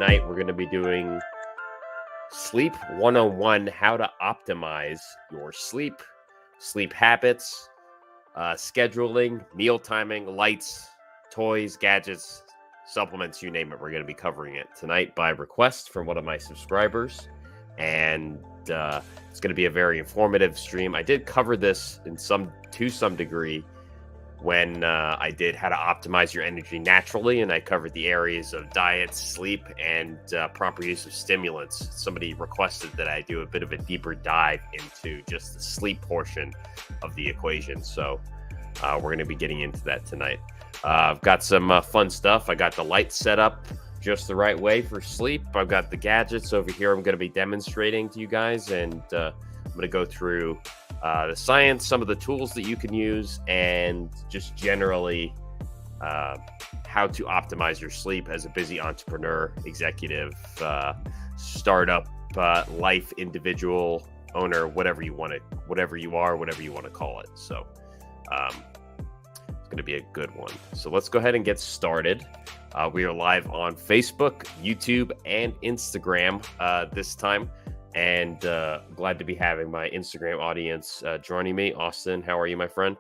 tonight we're going to be doing Sleep 101, how to optimize your sleep, sleep habits, scheduling, meal timing, lights, toys, gadgets, supplements, you name it. We're going to be covering it tonight by request from one of my subscribers, and it's going to be a very informative stream. I did cover this to some degree when I did how to optimize your energy naturally, and I covered the areas of diet, sleep, and proper use of stimulants. Somebody requested that I do a bit of a deeper dive into just the sleep portion of the equation, so we're going to be getting into that tonight. I've got some fun stuff. I got the lights set up just the right way for sleep. I've got the gadgets over here I'm going to be demonstrating to you guys, and I'm going to go through the science, some of the tools that you can use, and just generally how to optimize your sleep as a busy entrepreneur, executive, startup, life, individual, owner, whatever you want to call it. So it's going to be a good one. So let's go ahead and get started. We are live on Facebook, YouTube, and Instagram this time. And glad to be having my Instagram audience joining me. Austin, how are you, my friend?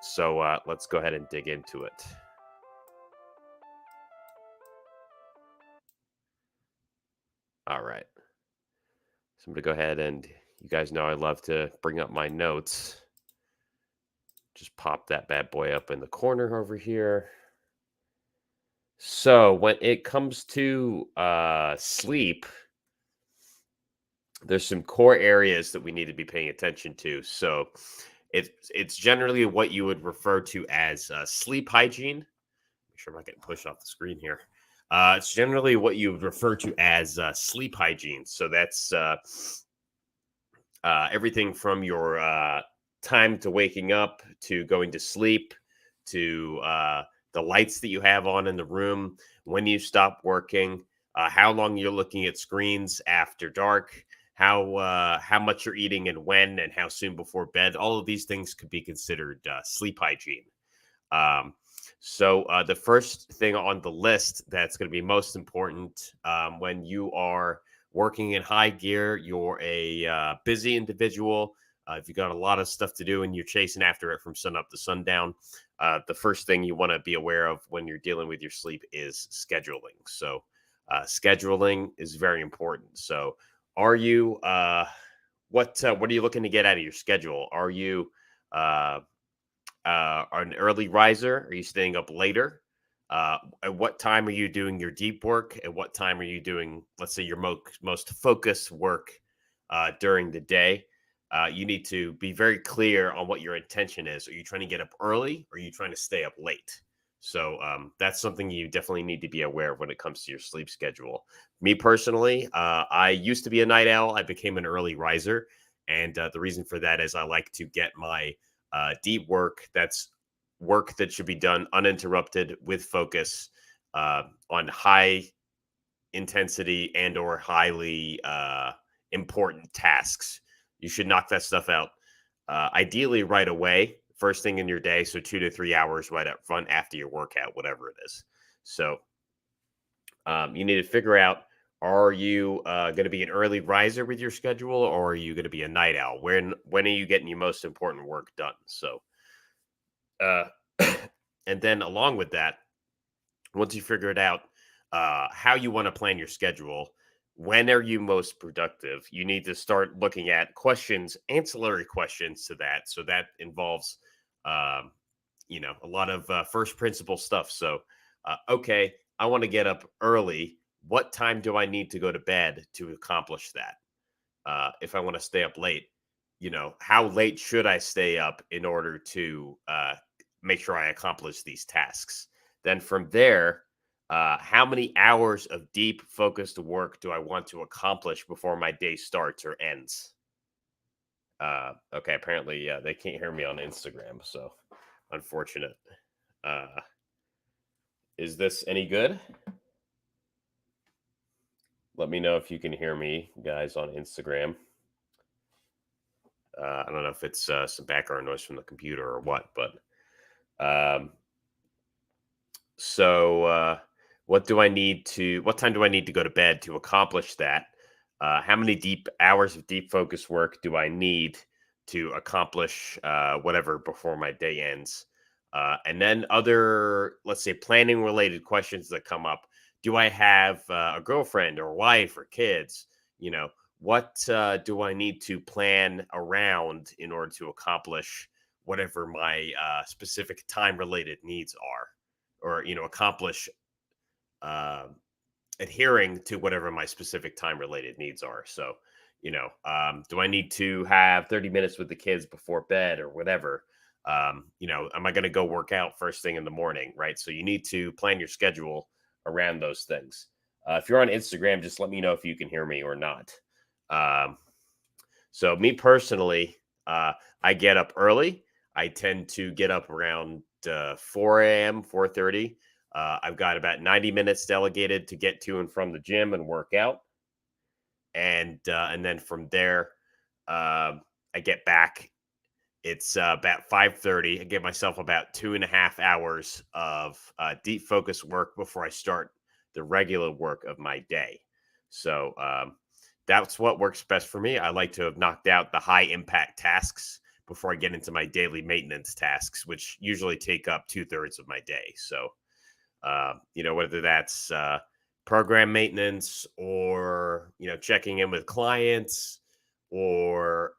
So let's go ahead and dig into it. All right. So I'm going to go ahead, and you guys know I love to bring up my notes. Just pop that bad boy up in the corner over here. So when it comes to sleep, there's some core areas that we need to be paying attention to. So it's generally what you would refer to as sleep hygiene. Make sure I'm not getting pushed off the screen here. It's generally what you would refer to as sleep hygiene. So that's everything from your time to waking up, to going to sleep, to the lights that you have on in the room, when you stop working, how long you're looking at screens after dark, how much you're eating and when, and how soon before bed. All of these things could be considered sleep hygiene. So the first thing on the list that's going to be most important when you are working in high gear, you're a busy individual, if you got a lot of stuff to do and you're chasing after it from sun up to sundown, the first thing you want to be aware of when you're dealing with your sleep is scheduling. So scheduling is very important. So are you what are you looking to get out of your schedule? Are you an early riser? Are you staying up later? At what time are you doing your deep work? At what time are you doing, let's say, your most focused work during the day? You need to be very clear on what your intention is. Are you trying to get up early, or are you trying to stay up late? So that's something you definitely need to be aware of when it comes to your sleep schedule. Me personally, I used to be a night owl. I became an early riser. And the reason for that is I like to get my deep work. That's work that should be done uninterrupted with focus on high intensity and or highly important tasks. You should knock that stuff out ideally right away, first thing in your day. So 2 to 3 hours right up front after your workout, whatever it is. So you need to figure out, are you going to be an early riser with your schedule, or are you going to be a night owl? When are you getting your most important work done? So, and then along with that, once you figure it out, how you want to plan your schedule, when are you most productive? You need to start looking at questions, ancillary questions to that. So that involves, a lot of first principle stuff. So, okay, I want to get up early. What time do I need to go to bed to accomplish that? If I want to stay up late, how late should I stay up in order to make sure I accomplish these tasks? Then from there, how many hours of deep focused work do I want to accomplish before my day starts or ends? Okay, apparently they can't hear me on Instagram, so unfortunate. Is this any good? Let me know if you can hear me, guys, on Instagram. I don't know if it's some background noise from the computer or what, but so what time do I need to go to bed to accomplish that? How many deep hours of deep focus work do I need to accomplish whatever before my day ends? And then other, let's say, planning related questions that come up. Do I have a girlfriend or wife or kids? You know, what do I need to plan around in order to accomplish whatever my specific time related needs are, or, accomplish uh, adhering to whatever my specific time related needs are. So, do I need to have 30 minutes with the kids before bed or whatever? Am I going to go work out first thing in the morning? Right. So you need to plan your schedule around those things. If you're on Instagram, just let me know if you can hear me or not. Um, so me personally, I get up early. I tend to get up around 4 a.m., 4:30. I've got about 90 minutes delegated to get to and from the gym and work out, and then from there, I get back. It's about 5:30. I give myself about 2.5 hours of deep focus work before I start the regular work of my day. So that's what works best for me. I like to have knocked out the high impact tasks before I get into my daily maintenance tasks, which usually take up 2/3 of my day. So, whether that's program maintenance or, checking in with clients or,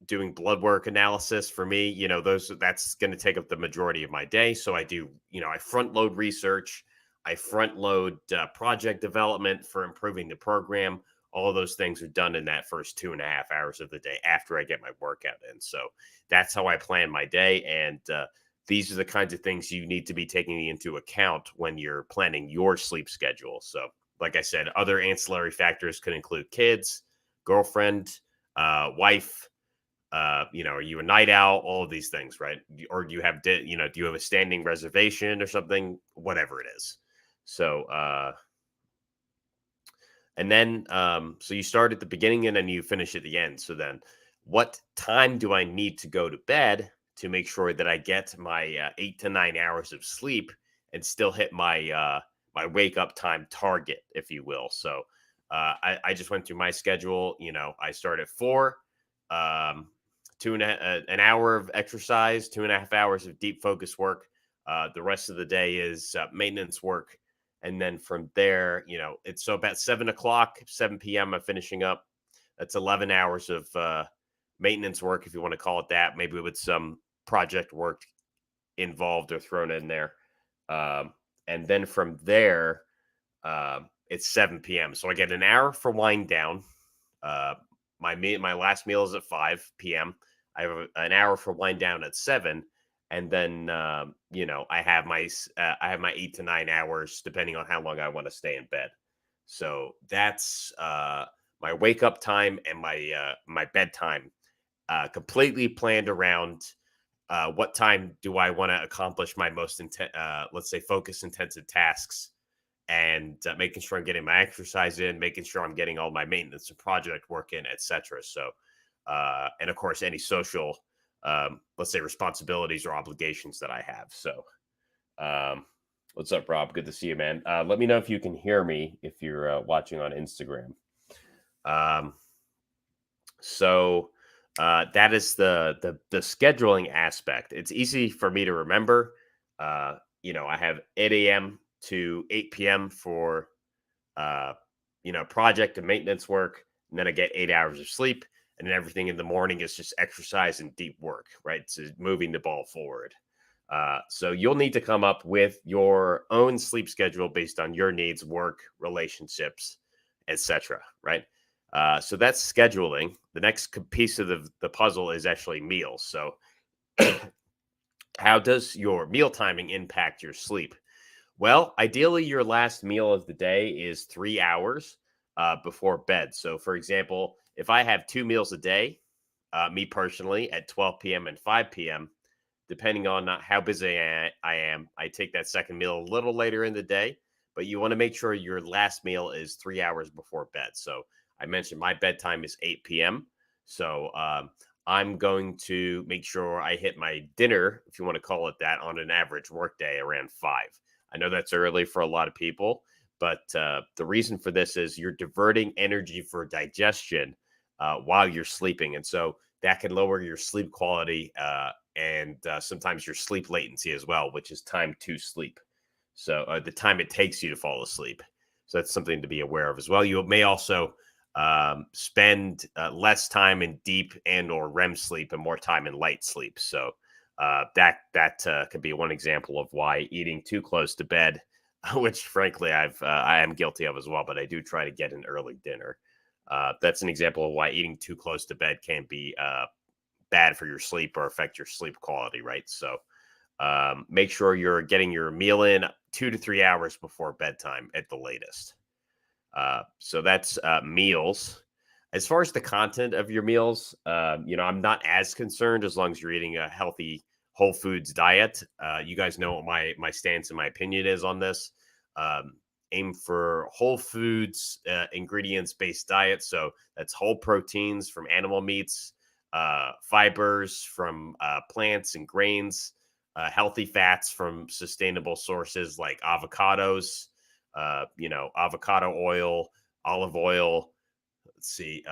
doing blood work analysis for me, that's going to take up the majority of my day. So I do, I front load research, I front load project development for improving the program. All of those things are done in that first 2.5 hours of the day after I get my workout in. So that's how I plan my day. And these are the kinds of things you need to be taking into account when you're planning your sleep schedule. So, like I said, other ancillary factors could include kids, girlfriend, wife. Are you a night owl? All of these things, right? Or do you have, do you have a standing reservation or something? Whatever it is. So, and then, so you start at the beginning and then you finish at the end. So then, what time do I need to go to bed to make sure that I get my 8 to 9 hours of sleep and still hit my wake up time target, if you will? So, I just went through my schedule. I start at 4, um, an hour of exercise, 2.5 hours of deep focus work. The rest of the day is maintenance work. And then from there, it's so about 7 o'clock, 7 p.m. I'm finishing up. That's 11 hours of maintenance work, if you want to call it that, maybe with some project work involved or thrown in there. And then from there, it's 7 p.m. So I get an hour for wind down. My last meal is at 5 p.m. I have an hour for wind down at 7, and then I have my 8 to 9 hours depending on how long I want to stay in bed. So that's my wake up time and my bedtime, completely planned around what time do I want to accomplish my most let's say focus intensive tasks, and making sure I'm getting my exercise in, making sure I'm getting all my maintenance and project work in, etc. So, and of course, any social, let's say, responsibilities or obligations that I have. So, what's up, Rob? Good to see you, man. Let me know if you can hear me if you're watching on Instagram. So that is the scheduling aspect. It's easy for me to remember. I have 8 a.m. to 8 p.m. for project and maintenance work, and then I get 8 hours of sleep, and then everything in the morning is just exercise and deep work, right? So moving the ball forward. So you'll need to come up with your own sleep schedule based on your needs, work, relationships, etc. Right? So that's scheduling. The next piece of the puzzle is actually meals. So how does your meal timing impact your sleep? Well, ideally, your last meal of the day is 3 hours before bed. So, for example, if I have 2 meals a day, me personally, at 12 p.m. and 5 p.m., depending on how busy I am, I take that second meal a little later in the day. But you want to make sure your last meal is 3 hours before bed. So, I mentioned my bedtime is 8 p.m. So, I'm going to make sure I hit my dinner, if you want to call it that, on an average workday around 5. I know that's early for a lot of people, but the reason for this is you're diverting energy for digestion while you're sleeping. And so that can lower your sleep quality and sometimes your sleep latency as well, which is time to sleep. So the time it takes you to fall asleep. So that's something to be aware of as well. You may also spend less time in deep and or REM sleep and more time in light sleep. So that could be one example of why eating too close to bed, which frankly I am guilty of as well. But I do try to get an early dinner. That's an example of why eating too close to bed can be bad for your sleep or affect your sleep quality, right? So make sure you're getting your meal in 2 to 3 hours before bedtime at the latest. So that's meals. As far as the content of your meals, I'm not as concerned as long as you're eating a healthy whole foods diet. You guys know what my stance and my opinion is on this. Aim for whole foods, ingredients based diet. So that's whole proteins from animal meats, fibers from plants and grains, healthy fats from sustainable sources like avocados, avocado oil, olive oil. Let's see,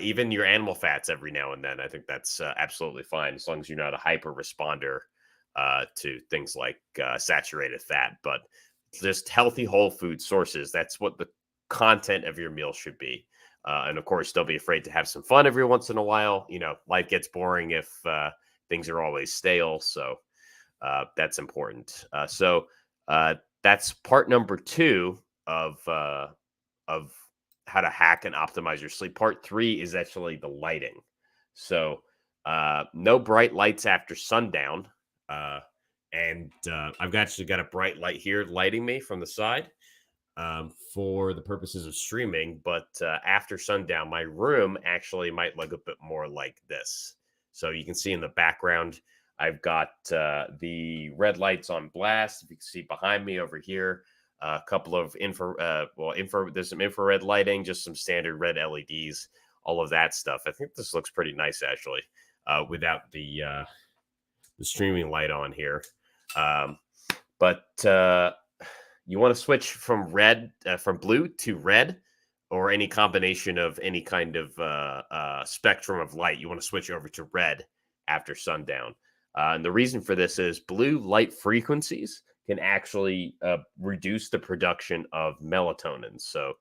even your animal fats every now and then. I think that's absolutely fine as long as you're not a hyper responder to things like saturated fat. But just healthy whole food sources. That's what the content of your meal should be. And of course, don't be afraid to have some fun every once in a while. Life gets boring if things are always stale. So that's important. So that's part number 2 of how to hack and optimize your sleep. Part 3 is actually the lighting. So no bright lights after sundown. And I've actually got a bright light here lighting me from the side for the purposes of streaming. But after sundown, my room actually might look a bit more like this. So you can see in the background, I've got the red lights on blast. If you can see behind me over here, a couple of there's some infrared lighting, just some standard red LEDs, all of that stuff. I think this looks pretty nice actually, without the streaming light on here. But you want to switch from blue to red, or any combination of any kind of spectrum of light. You want to switch over to red after sundown. And the reason for this is blue light frequencies can actually reduce the production of melatonin. So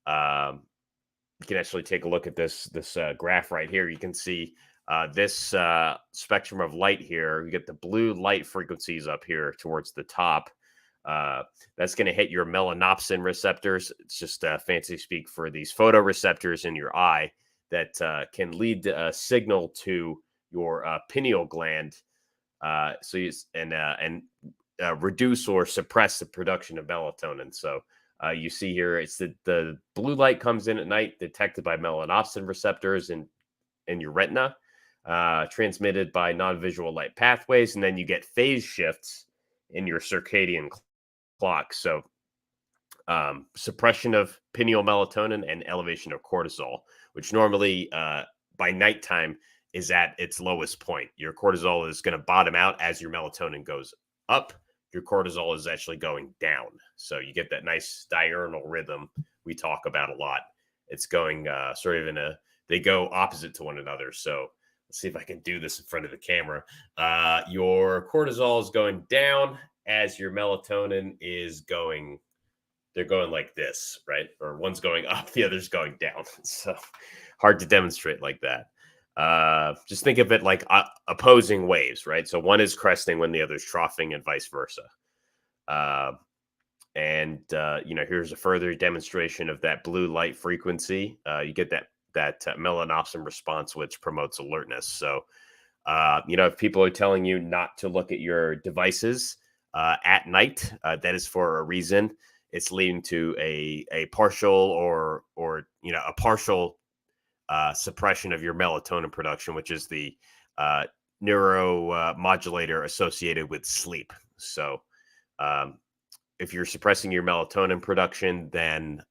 you can actually take a look at this graph right here. You can see this spectrum of light here. You get the blue light frequencies up here towards the top. That's going to hit your melanopsin receptors. It's just fancy speak for these photoreceptors in your eye that can lead a signal to your pineal gland. Reduce or suppress the production of melatonin. So you see here, it's the blue light comes in at night, detected by melanopsin receptors in your retina, transmitted by non-visual light pathways, and then you get phase shifts in your circadian clock. So suppression of pineal melatonin and elevation of cortisol, which normally by nighttime is at its lowest point. Your cortisol is going to bottom out as your melatonin goes up. Your cortisol is actually going down. So you get that nice diurnal rhythm we talk about a lot. It's going sort of they go opposite to one another. So let's see if I can do this in front of the camera. Your cortisol is going down as your melatonin is going. They're going like this, right? Or one's going up, the other's going down. So hard to demonstrate like that. Just think of it like opposing waves, right? So one is cresting when the other's troughing, and vice versa. Here's a further demonstration of that blue light frequency. You get that melanopsin response, which promotes alertness. So, if people are telling you not to look at your devices at night, that is for a reason. It's leading to a partial or a partial suppression of your melatonin production, which is the neuromodulator associated with sleep. So if you're suppressing your melatonin production, then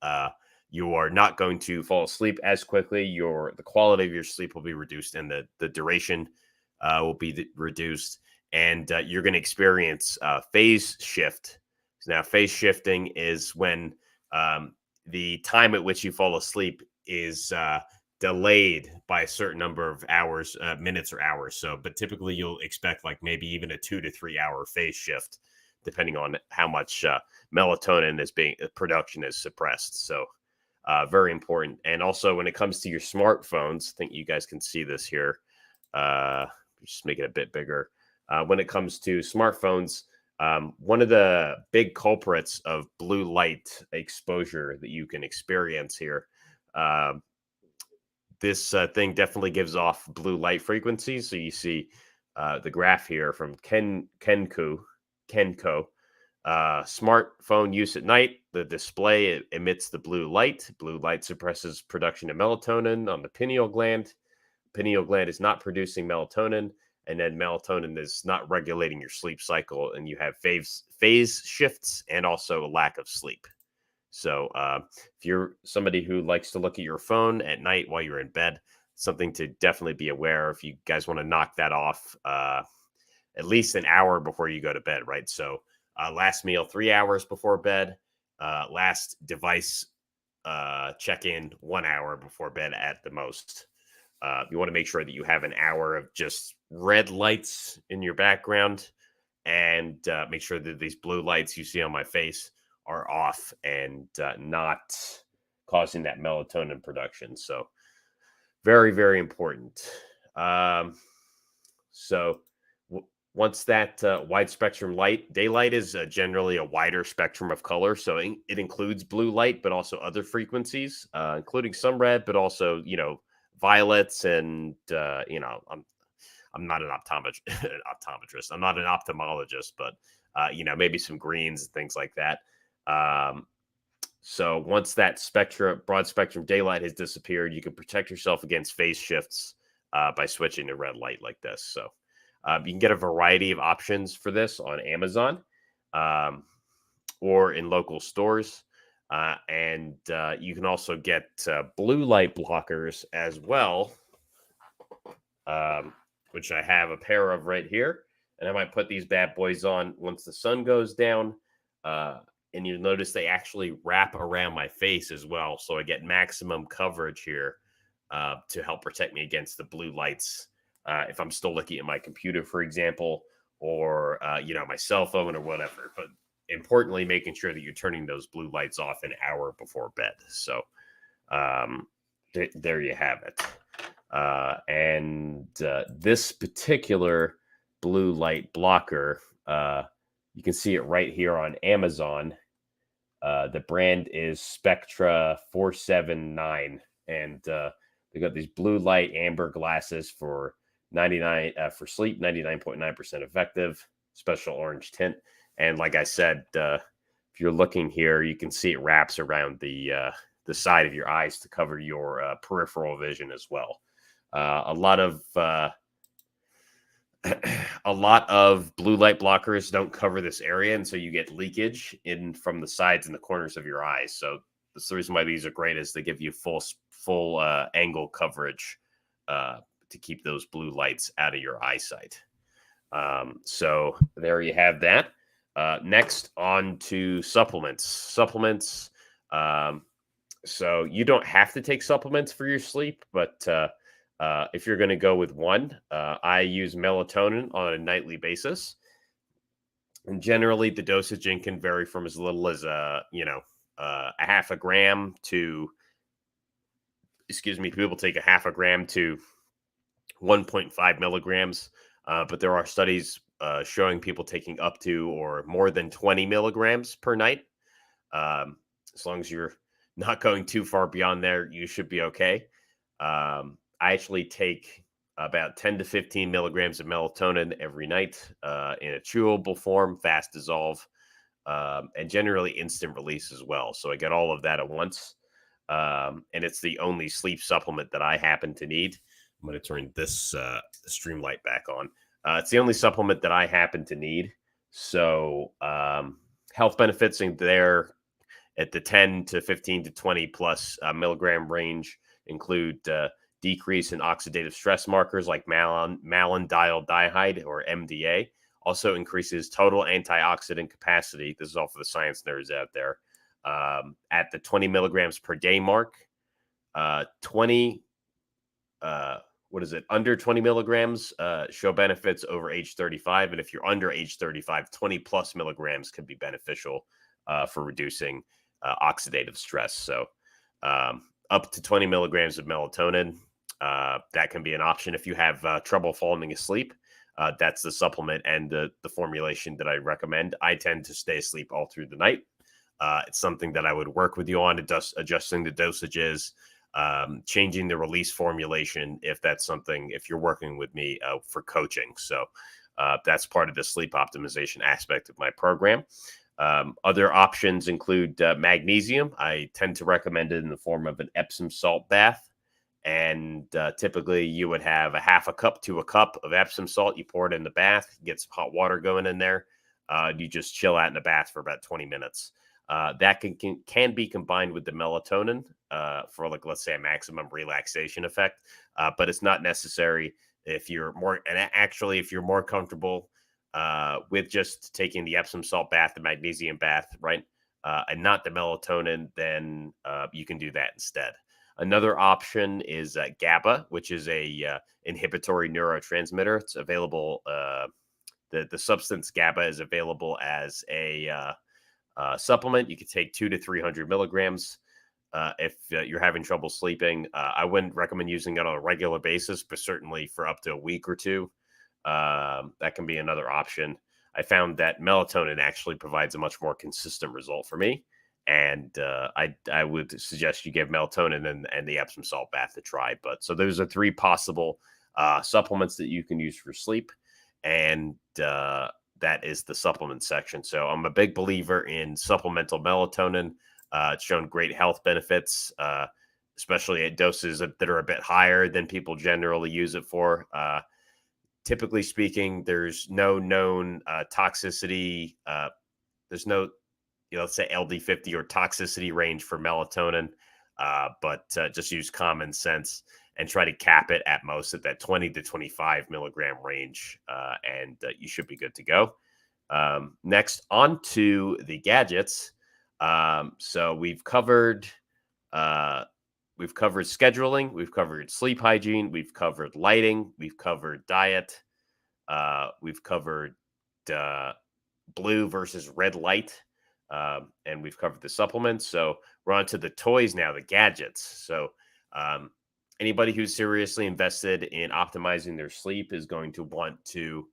you are not going to fall asleep as quickly. The quality of your sleep will be reduced, and the duration will be reduced. and you're going to experience phase shift. Now, phase shifting is when the time at which you fall asleep is delayed by a certain number of hours, minutes or hours. So, but typically you'll expect like maybe even a 2 to 3 hour phase shift, depending on how much melatonin is being production is suppressed. So, very important. And also when it comes to your smartphones, I think you guys can see this here. Just make it a bit bigger. When it comes to smartphones, one of the big culprits of blue light exposure that you can experience here, this thing definitely gives off blue light frequencies. So you see the graph here from 𝗀𝗀𝗄. Smartphone use at night, the display emits the blue light. Blue light suppresses production of melatonin on the pineal gland. Pineal gland is not producing melatonin, and then melatonin is not regulating your sleep cycle, and you have phase shifts and also a lack of sleep. So if you're somebody who likes to look at your phone at night while you're in bed, something to definitely be aware of. If you guys want to knock that off at least an hour before you go to bed, right? So last meal 3 hours before bed, last device check-in 1 hour before bed at the most. You want to make sure that you have an hour of just red lights in your background, and make sure that these blue lights you see on my face are off and not causing that melatonin production. So very, very important. Once that wide spectrum light, daylight is generally a wider spectrum of color. So it includes blue light, but also other frequencies, including some red, but also, violets and, I'm not an optometrist. I'm not an ophthalmologist, but, maybe some greens and things like that. So once that broad spectrum daylight has disappeared, you can protect yourself against phase shifts by switching to red light like this. So you can get a variety of options for this on Amazon or in local stores. And you can also get blue light blockers as well, which I have a pair of right here. And I might put these bad boys on once the sun goes down. And you'll notice they actually wrap around my face as well. So I get maximum coverage here to help protect me against the blue lights. If I'm still looking at my computer, for example, or, my cell phone or whatever. But importantly, making sure that you're turning those blue lights off an hour before bed. So there you have it. And this particular blue light blocker, you can see it right here on Amazon. The brand is Spectra 479, and they got these blue light amber glasses for 99 for sleep, 99.9% effective, special orange tint. And like I said, if you're looking here, you can see it wraps around the side of your eyes to cover your peripheral vision as well. A lot of blue light blockers don't cover this area, and so you get leakage in from the sides and the corners of your eyes. So that's the reason why these are great, is they give you full angle coverage to keep those blue lights out of your eyesight. So there you have that. Next, on to supplements. So you don't have to take supplements for your sleep, but if you're going to go with one, I use melatonin on a nightly basis. And generally, the dosage can vary from as little as a half a gram to, people take a half a gram to 1.5 milligrams. But there are studies showing people taking up to or more than 20 milligrams per night. As long as you're not going too far beyond there, you should be okay. I actually take about 10 to 15 milligrams of melatonin every night in a chewable form, fast dissolve, and generally instant release as well. So I get all of that at once. And it's the only sleep supplement that I happen to need. I'm going to turn this stream light back on. It's the only supplement that I happen to need. So health benefits in there at the 10 to 15 to 20 plus milligram range include decrease in oxidative stress markers like malondialdehyde or MDA, Also increases total antioxidant capacity. This is all for the science nerds out there. At the 20 milligrams per day mark, 20 what is it? Under 20 milligrams show benefits over age 35. And if you're under age 35, 20 plus milligrams can be beneficial for reducing oxidative stress. So up to 20 milligrams of melatonin, that can be an option if you have trouble falling asleep. That's the supplement and the formulation that I recommend. I tend to stay asleep all through the night. It's something that I would work with you on, adjusting the dosages, changing the release formulation if you're working with me for coaching. So that's part of the sleep optimization aspect of my program. Other options include magnesium. I tend to recommend it in the form of an Epsom salt bath. And typically you would have a half a cup to a cup of Epsom salt. You pour it in the bath, get some hot water going in there. You just chill out in the bath for about 20 minutes. That can be combined with the melatonin for, like, let's say, a maximum relaxation effect. But it's not necessary if you're more, and actually, if you're more comfortable with just taking the Epsom salt bath, the magnesium bath, right, and not the melatonin, then you can do that instead. Another option is GABA, which is a inhibitory neurotransmitter. It's available. The substance GABA is available as a supplement. You can take 200 to 300 milligrams if you're having trouble sleeping. I wouldn't recommend using it on a regular basis, but certainly for up to a week or two, that can be another option. I found that melatonin actually provides a much more consistent result for me. And I would suggest you give melatonin and the Epsom salt bath a try. But so those are three possible supplements that you can use for sleep. And that is the supplement section. So I'm a big believer in supplemental melatonin. It's shown great health benefits, especially at doses that are a bit higher than people generally use it for. Typically speaking, there's no known toxicity. There's no, let's say LD50 or toxicity range for melatonin, but just use common sense and try to cap it at most at that 20 to 25 milligram range, and you should be good to go. Next, on to the gadgets. So we've covered scheduling, we've covered sleep hygiene, we've covered lighting, we've covered diet, we've covered blue versus red light. And we've covered the supplements. So we're on to the toys now, the gadgets. So anybody who's seriously invested in optimizing their sleep is going to want to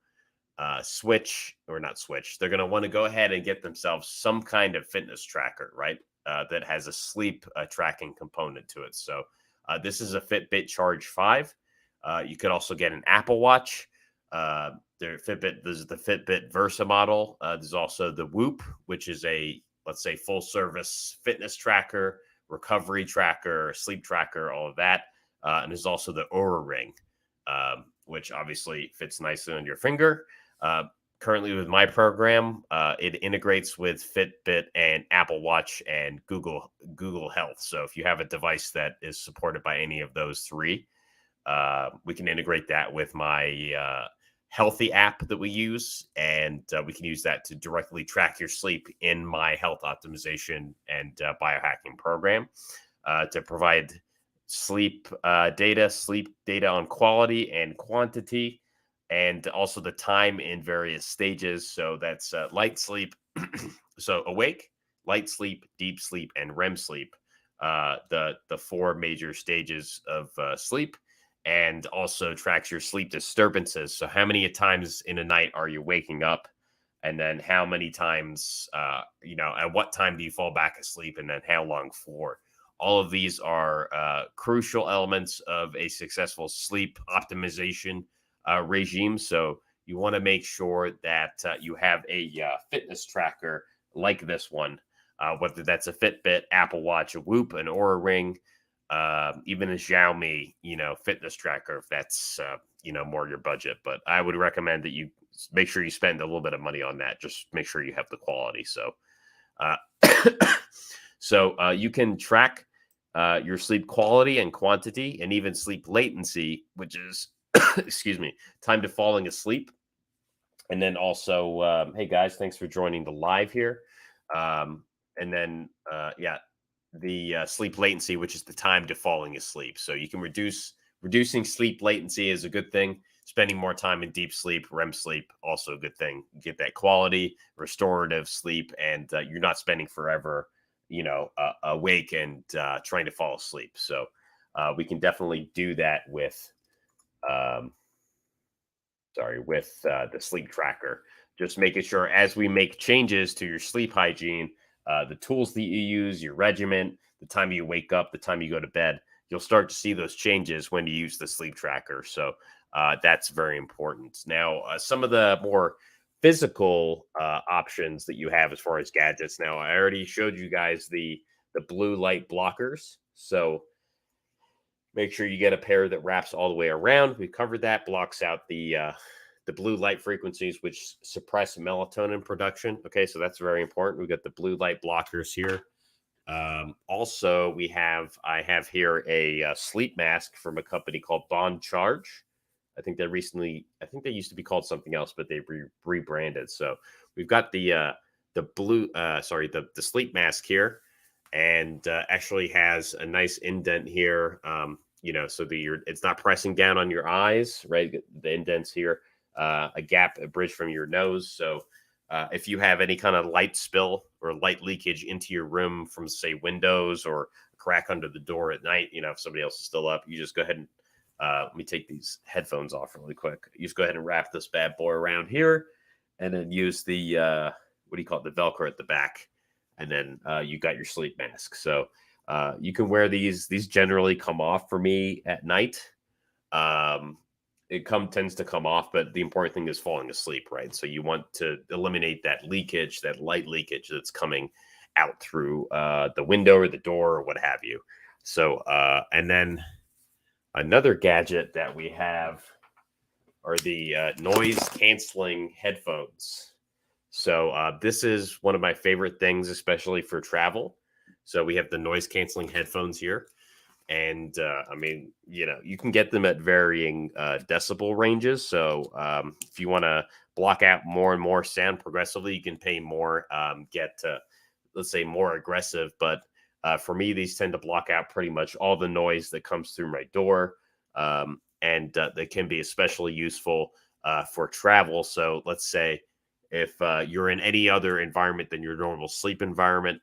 they're going to want to go ahead and get themselves some kind of fitness tracker, right? That has a sleep tracking component to it. So this is a Fitbit Charge 5. You could also get an Apple Watch. There's the Fitbit Versa model. There's also the Whoop, which is a, let's say, full service fitness tracker, recovery tracker, sleep tracker, all of that. And there's also the Oura Ring, which obviously fits nicely on your finger. Currently with my program, it integrates with Fitbit and Apple Watch and Google Health. So if you have a device that is supported by any of those three, we can integrate that with my Healthy app that we use, and we can use that to directly track your sleep in my health optimization and biohacking program to provide sleep data on quality and quantity, and also the time in various stages. So that's light sleep, so awake, light sleep, deep sleep, and REM sleep, the four major stages of sleep. And also tracks your sleep disturbances. So how many times in a night are you waking up? And then how many times, at what time do you fall back asleep? And then how long for? All of these are crucial elements of a successful sleep optimization regime. So you want to make sure that you have a fitness tracker like this one, whether that's a Fitbit, Apple Watch, a Whoop, an Oura Ring, even a Xiaomi, fitness tracker, if that's, more your budget. But I would recommend that you make sure you spend a little bit of money on that. Just make sure you have the quality. So, you can track your sleep quality and quantity, and even sleep latency, which is, excuse me, time to falling asleep. And then also, hey guys, thanks for joining the live here. And then, yeah, the sleep latency, which is the time to falling asleep. So you can reducing sleep latency is a good thing. Spending more time in deep sleep, REM sleep, also a good thing. You get that quality restorative sleep, and you're not spending forever, awake and trying to fall asleep. So we can definitely do that with um, the sleep tracker. Just making sure as we make changes to your sleep hygiene, the tools that you use, your regimen, the time you wake up, the time you go to bed, you'll start to see those changes when you use the sleep tracker. So that's very important. Now, some of the more physical options that you have as far as gadgets. Now, I already showed you guys the blue light blockers. So make sure you get a pair that wraps all the way around. We covered that, blocks out the blue light frequencies, which suppress melatonin production. Okay, so that's very important. We got the blue light blockers here. Also, I have here a sleep mask from a company called Bond Charge. I think they used to be called something else, but they rebranded. So we've got the sleep mask here, and actually has a nice indent here. So it's not pressing down on your eyes, right? The indents here, a gap, a bridge from your nose. So if you have any kind of light spill or light leakage into your room from, say, windows or a crack under the door at night, if somebody else is still up, you just go ahead and let me take these headphones off really quick. You just go ahead and wrap this bad boy around here, and then use the the Velcro at the back, and then you got your sleep mask. So you can wear these. These generally come off for me at night. It tends to come off, but the important thing is falling asleep, right? So you want to eliminate that leakage, that light leakage that's coming out through the window or the door or what have you. So, and then another gadget that we have are the noise canceling headphones. So this is one of my favorite things, especially for travel. So we have the noise canceling headphones here. And you can get them at varying decibel ranges. So if you want to block out more and more sound progressively, you can pay more, get let's say more aggressive. But for me, these tend to block out pretty much all the noise that comes through my door. And they can be especially useful for travel. So let's say if you're in any other environment than your normal sleep environment,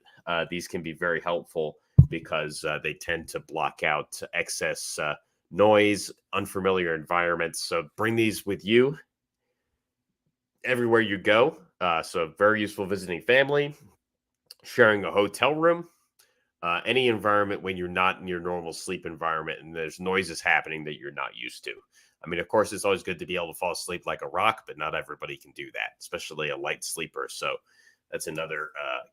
these can be very helpful, because they tend to block out excess noise, unfamiliar environments. So bring these with you everywhere you go. So very useful visiting family, sharing a hotel room, any environment when you're not in your normal sleep environment and there's noises happening that you're not used to. I mean, of course, it's always good to be able to fall asleep like a rock, but not everybody can do that, especially a light sleeper. So that's another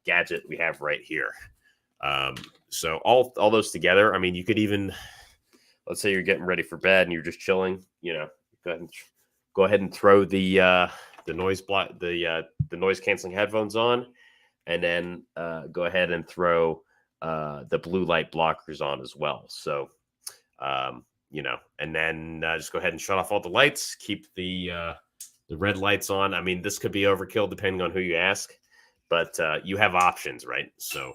gadget we have right here. So all those together, I mean, you could even, let's say you're getting ready for bed and you're just chilling, go ahead and throw the noise canceling headphones on, and then go ahead and throw the blue light blockers on as well. So, and then just go ahead and shut off all the lights, keep the red lights on. I mean, this could be overkill depending on who you ask, but you have options, right? So,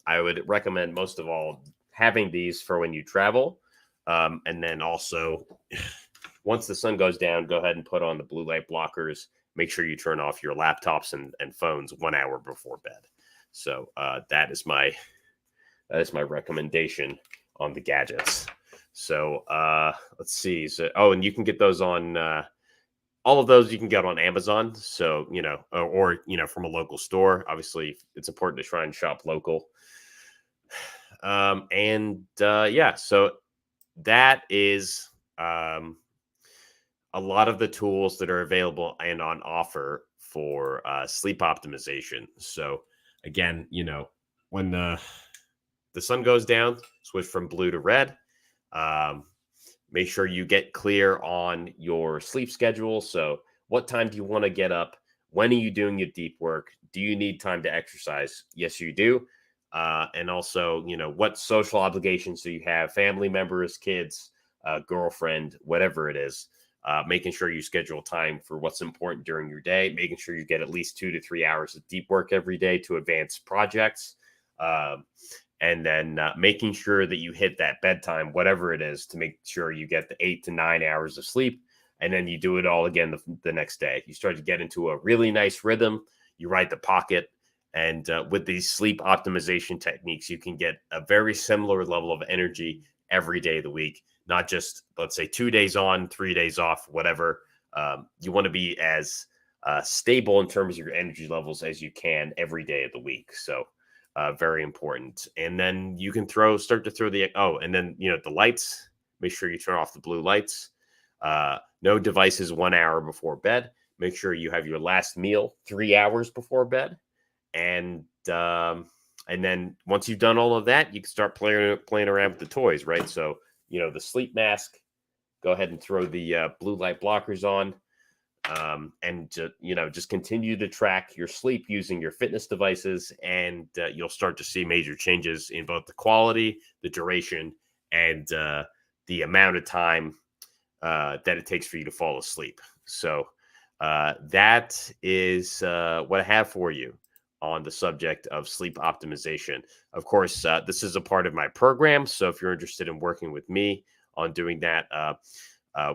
I would recommend most of all having these for when you travel. And then also, once the sun goes down, go ahead and put on the blue light blockers. Make sure you turn off your laptops and phones 1 hour before bed. So that is my recommendation on the gadgets. So let's see. So, and you can get those on all of those you can get on Amazon. So, or from a local store. Obviously, it's important to try and shop local. So that is a lot of the tools that are available and on offer for sleep optimization. So again, when the sun goes down, switch from blue to red. Make sure you get clear on your sleep schedule. So what time do you want to get up? When are you doing your deep work? Do you need time to exercise? Yes, you do. And also, what social obligations do you have? Family members, kids, girlfriend, whatever it is. making sure you schedule time for what's important during your day, making sure you get at least 2 to 3 hours of deep work every day to advance projects, and then making sure that you hit that bedtime, whatever it is, to make sure you get the 8 to 9 hours of sleep. And then you do it all again the next day. You start to get into a really nice rhythm. You ride the pocket. And with these sleep optimization techniques, you can get a very similar level of energy every day of the week, not just, let's say, 2 days on, 3 days off, whatever. You want to be as stable in terms of your energy levels as you can every day of the week. So very important. And then you can start to throw and then, the lights, make sure you turn off the blue lights. No devices 1 hour before bed. Make sure you have your last meal 3 hours before bed. And then once you've done all of that, you can start playing around with the toys, right? So, the sleep mask, go ahead and throw the blue light blockers on, and just continue to track your sleep using your fitness devices, and you'll start to see major changes in both the quality, the duration, and the amount of time that it takes for you to fall asleep. So that is what I have for you on the subject of sleep optimization. Of course, this is a part of my program. So if you're interested in working with me on doing that,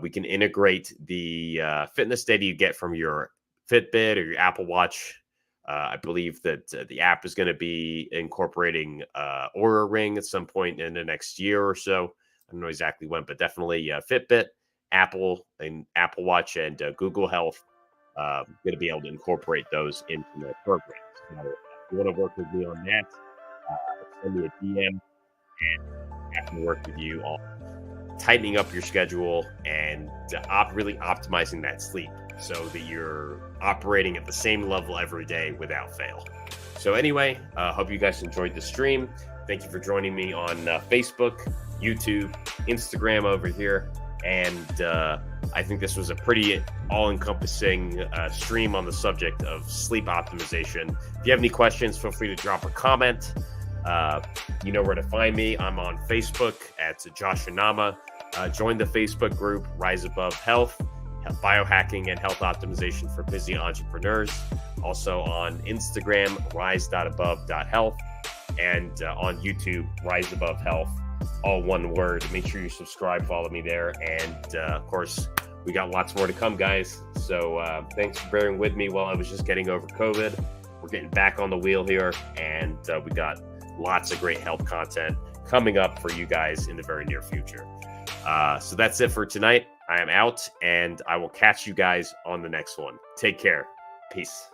we can integrate the fitness data you get from your Fitbit or your Apple Watch. I believe that the app is going to be incorporating Oura Ring at some point in the next year or so. I don't know exactly when, but definitely Fitbit, Apple Watch, and Google Health. Going to be able to incorporate those into my program. So if you want to work with me on that, send me a DM, and I can work with you on tightening up your schedule and really optimizing that sleep so that you're operating at the same level every day without fail. So anyway, hope you guys enjoyed the stream. Thank you for joining me on Facebook, YouTube, Instagram over here. And I think this was a pretty all-encompassing stream on the subject of sleep optimization. If you have any questions, feel free to drop a comment. You know where to find me. I'm on Facebook at Josh Anama. Join the Facebook group Rise Above Health, Biohacking and Health Optimization for Busy Entrepreneurs. Also on Instagram, rise.above.health, and on YouTube, Rise Above Health, all one word. Make sure you subscribe, follow me there. And of course, we got lots more to come, guys. So thanks for bearing with me while I was just getting over COVID. We're getting back on the wheel here, and we got lots of great health content coming up for you guys in the very near future. So that's it for tonight. I am out, and I will catch you guys on the next one. Take care. Peace.